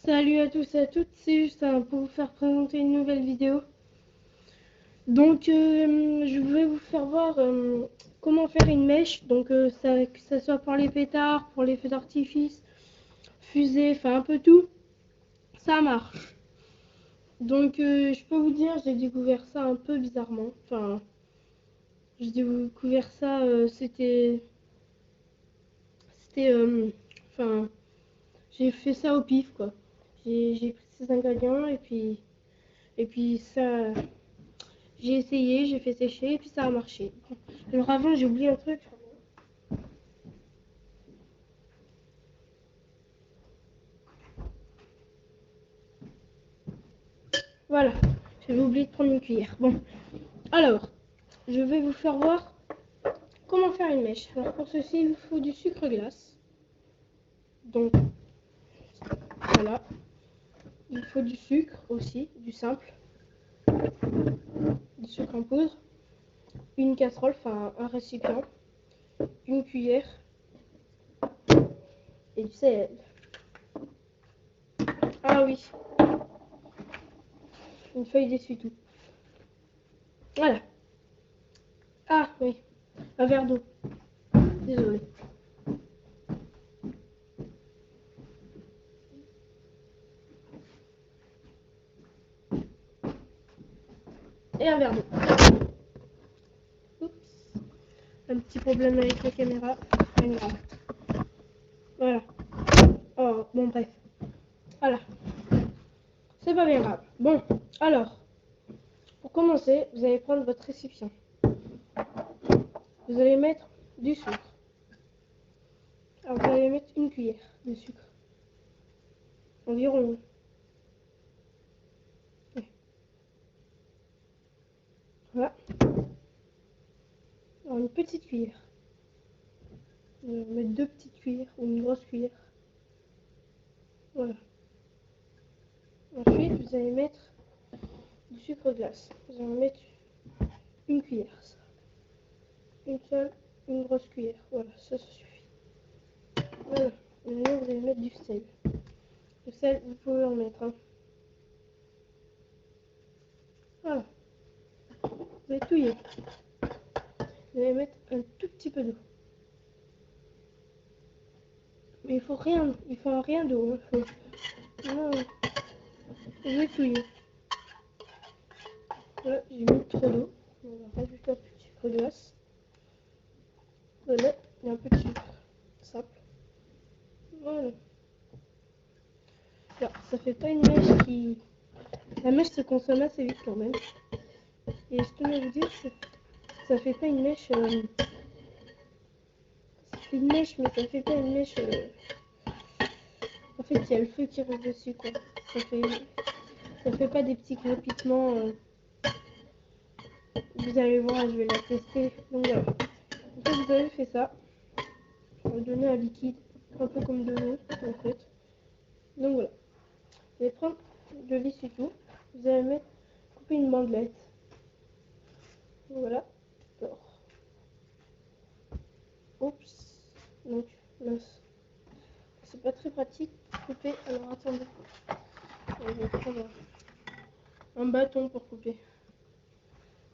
Salut à tous et à toutes, c'est Justin pour vous faire présenter une nouvelle vidéo. Donc je vais vous faire voir comment faire une mèche, donc que ça soit pour les pétards, pour les feux d'artifice, fusées, enfin un peu tout, ça marche. Donc je peux vous dire, j'ai découvert ça un peu bizarrement, enfin j'ai découvert ça, enfin j'ai fait ça au pif quoi. J'ai pris ces ingrédients et puis ça. J'ai essayé, j'ai fait sécher et puis ça a marché. Alors avant, j'ai oublié un truc. Voilà, j'avais oublié de prendre une cuillère. Bon, alors, je vais vous faire voir comment faire une mèche. Alors pour ceci, il vous faut du sucre glace. Donc, voilà. Il faut du sucre aussi, du simple. Du sucre en poudre. Une casserole, enfin un récipient. Une cuillère. Et du sel. Ah oui. Une feuille d'essuie-tout. Voilà. Ah oui. Un verre d'eau. Désolé. Et un verre d'eau. Oups. Un petit problème avec la caméra. Pas grave. Voilà. Oh, bon, bref. Voilà. C'est pas bien grave. Bon, alors, pour commencer, vous allez prendre votre récipient. Vous allez mettre du sucre. Alors, vous allez mettre une cuillère de sucre. Environ. Ouais. Voilà. Alors, une petite cuillère. Vous allez mettre deux petites cuillères ou une grosse cuillère. Voilà. Ensuite, vous allez mettre du sucre glace. Vous allez mettre une cuillère. Ça. Une seule, une grosse cuillère. Voilà, ça suffit. Voilà. Maintenant, vous allez mettre du sel. Le sel, vous pouvez en mettre. Hein. Voilà. Vous allez touiller. Vous allez mettre un tout petit peu d'eau. Mais il faut rien d'eau. Hein. Non, je vais touiller. Voilà, j'ai mis trop d'eau. On va rajouter un peu de sucre glace. Voilà, et un peu de sucre. Simple. Voilà. Alors, ça fait pas une mèche qui... La mèche se consomme assez vite quand même. Et je tenais à vous dire que ça fait pas une mèche... Ça fait une mèche, mais ça fait pas une mèche... En fait, il y a le feu qui reste dessus, quoi. Ça fait pas des petits crépitements. Vous allez voir, je vais la tester. Donc voilà. En fait, vous avez fait ça. On va donner un liquide, un peu comme de l'eau, en fait. Donc voilà. Vous allez prendre de l'essuie-tout. Vous allez couper une bandelette. Voilà. Alors. Oups. Donc là, c'est pas très pratique. Couper. Alors attendez. Je vais prendre un bâton pour couper.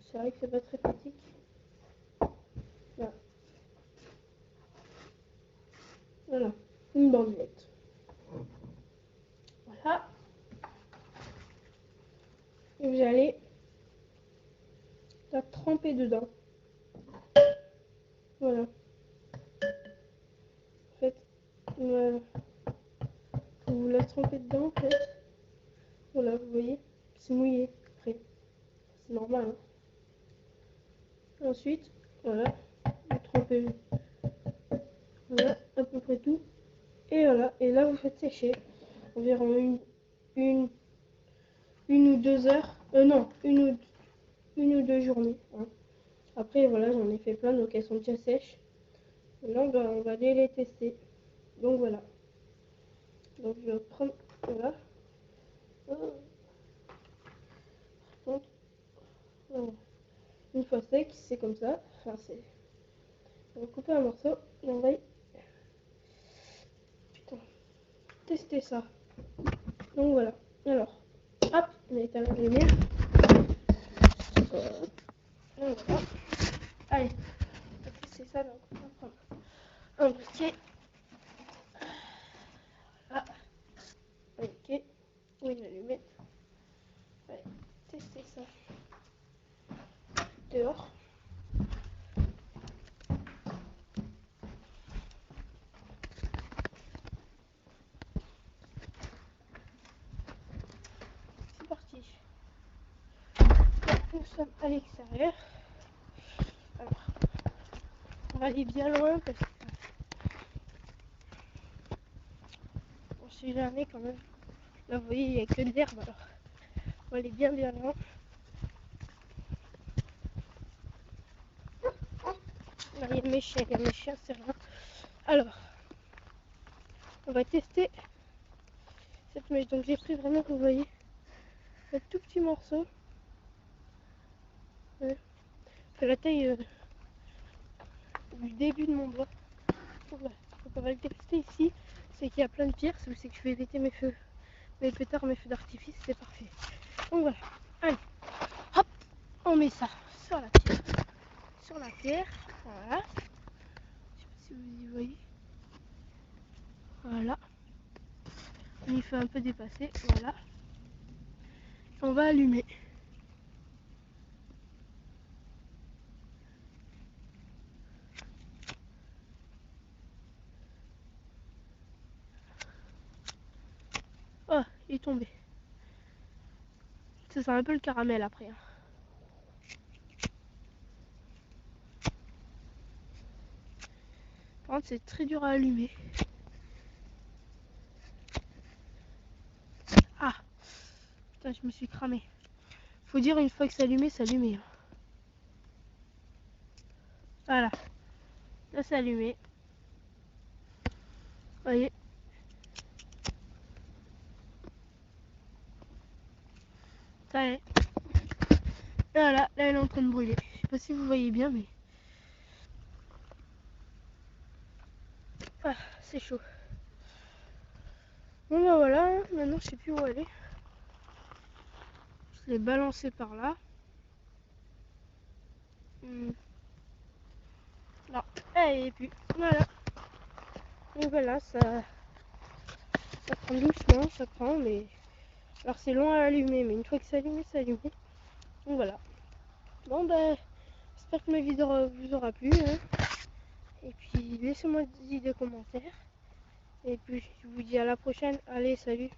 C'est vrai que c'est pas très pratique. Là. Voilà. Une bandelette. Voilà. Et vous allez la tremper dedans. Voilà. En fait, voilà. Vous la trempez dedans, en fait. Voilà, vous voyez, c'est mouillé. Après, c'est normal. Hein. Ensuite, voilà, vous trempez. Voilà, à peu près tout. Et voilà, et là vous faites sécher environ une ou 2 heures. Non, une ou deux journées. Hein. Après, voilà, j'en ai fait plein, donc elles sont déjà sèches. Maintenant, ben, on va aller les tester. Donc voilà. Donc je vais prendre, voilà. Donc, voilà. Une fois sec, c'est comme ça. Enfin, c'est. On va couper un morceau et on va tester ça. Donc voilà. Alors, hop, on a éteint la lumière. Voilà. Allez, c'est ça, donc on va prendre un briquet. Voilà. Ok. Oui, une allumette. Allez, tester ça. Dehors. C'est parti. Nous sommes à l'extérieur. Alors, on va aller bien loin parce que on sait jamais quand même. Là, vous voyez, il n'y a que de l'herbe, alors on va aller bien loin. Là, il y a mes chiens, c'est rien. Alors, on va tester cette mèche. Donc, j'ai pris vraiment, vous voyez, un tout petit morceau. C'est la taille du début de mon doigt. Voilà. Donc, on va le tester ici. C'est qu'il y a plein de pierres. C'est que je vais péter mes pétards, mes feux d'artifice. C'est parfait. Donc, voilà. Allez, hop, on met ça sur la pierre. Sur la pierre. Voilà. Je sais pas si vous y voyez. Voilà. On y fait un peu dépasser. Voilà. On va allumer. Oh, il est tombé. Ça sent un peu le caramel après. Par contre, c'est très dur à allumer. Ah, putain, je me suis cramé. Faut dire, une fois que c'est allumé, c'est allumé. Voilà. Là, c'est allumé. Voyez. Ça y est. Voilà, là, elle est en train de brûler. Je sais pas si vous voyez bien, mais... Ah, c'est chaud. Bon, bah voilà. Maintenant, je sais plus où aller. Je l'ai balancé par là. Non. Et puis, voilà. Donc voilà, ça prend doucement, ça prend, mais... Alors, c'est long à allumer, mais une fois que c'est allumé, c'est allumé. Donc voilà. Bon, ben... J'espère que ma vidéo vous aura plu. Hein. Et puis, laissez-moi des commentaires. Et puis, je vous dis à la prochaine. Allez, salut.